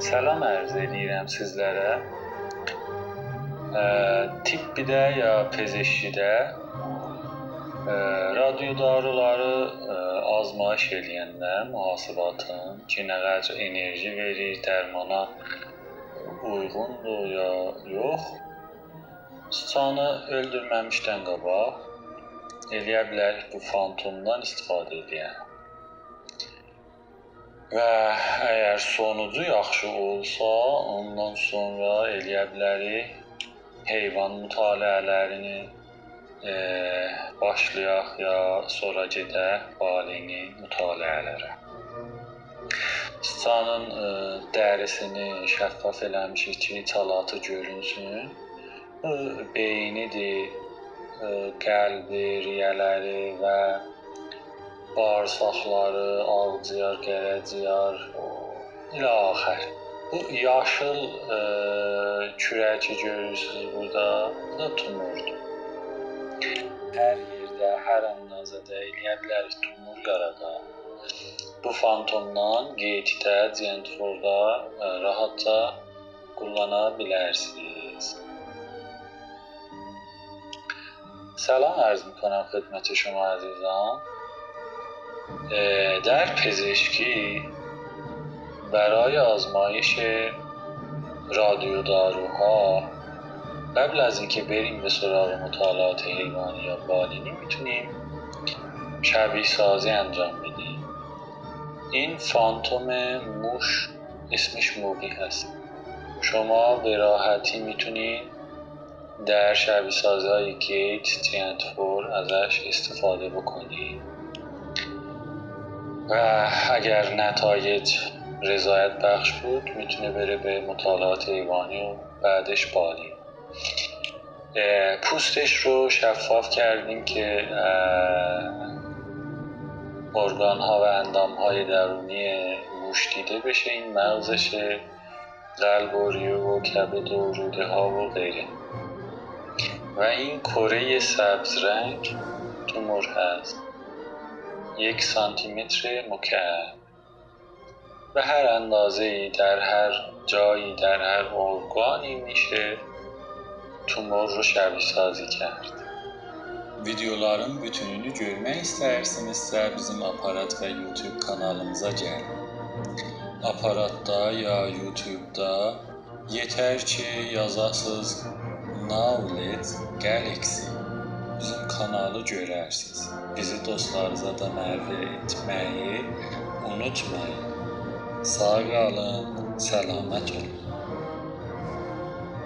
Salam ərz edirəm sizlərə. Tibbidə ya pezeşkidə radiodaruları azmayış eləyəndə mühasibatın ki, nə qədər enerji verir, dərmana uyğundur ya yox, sıçanı öldürməmişdən qabaq eləyə bilərik bu fantomdan istifadə edək. Və əgər sonucu yaxşı olsa, ondan sonra eləyə bilərik heyvan mütaliələrini başlayaq ya sonra gedək balini mütaliələrə. Sıçanın dərisini şəffaf eləmişik ki, içalatı görünsün. Beynidir, qəlbi, riyələri və bağırsaqları, ağciyar, gərəciyar ilə axır. Bu yaşıl kürəki görürsünüz burada, bu da tumordur. Hər yerdə, hər əndazədə eləyə bilərik tumor yarada. Bu fantomdan qeytdə, centforda rahatca kullana bilərsiniz. سلام عرض میکنم خدمت شما عزیزان. در پزشکی برای آزمایش رادیوداروها قبل از اینکه بریم به سراغ مطالعات حیوانی یا بالینی میتونیم شبیه سازی انجام بدیم. این فانتوم موش اسمش موبی هست. شما به راحتی میتونید در شبیه سازهای گیت، جنتفور ازش استفاده بکنید و اگر نتایج رضایت بخش بود میتونه بره به مطالعات حیوانی و بعدش بالین. پوستش رو شفاف کردیم که ارگان ها و اندام های درونی موش دیده بشه. این مغزشه، قلب و ریه و کبد و روده ها و غیره. و این کره سبز رنگ تومور هست، 1 سانتیمتر مکعب. به هر اندازه‌ای در هر جایی در هر ارگانی میشه tumor رو şəbih sazi کرد. Videoların bütününü görmək istəyirsinizsə bizim aparat və YouTube kanalımıza gəlin. Aparatda ya YouTube'da yetər ki yazasınız Knowledge Galaxy. Bizim kanalı görərsiniz. Bizi dostlarınıza da mərifə etməyi unutmayın. Sağ qalın, səlamət olun.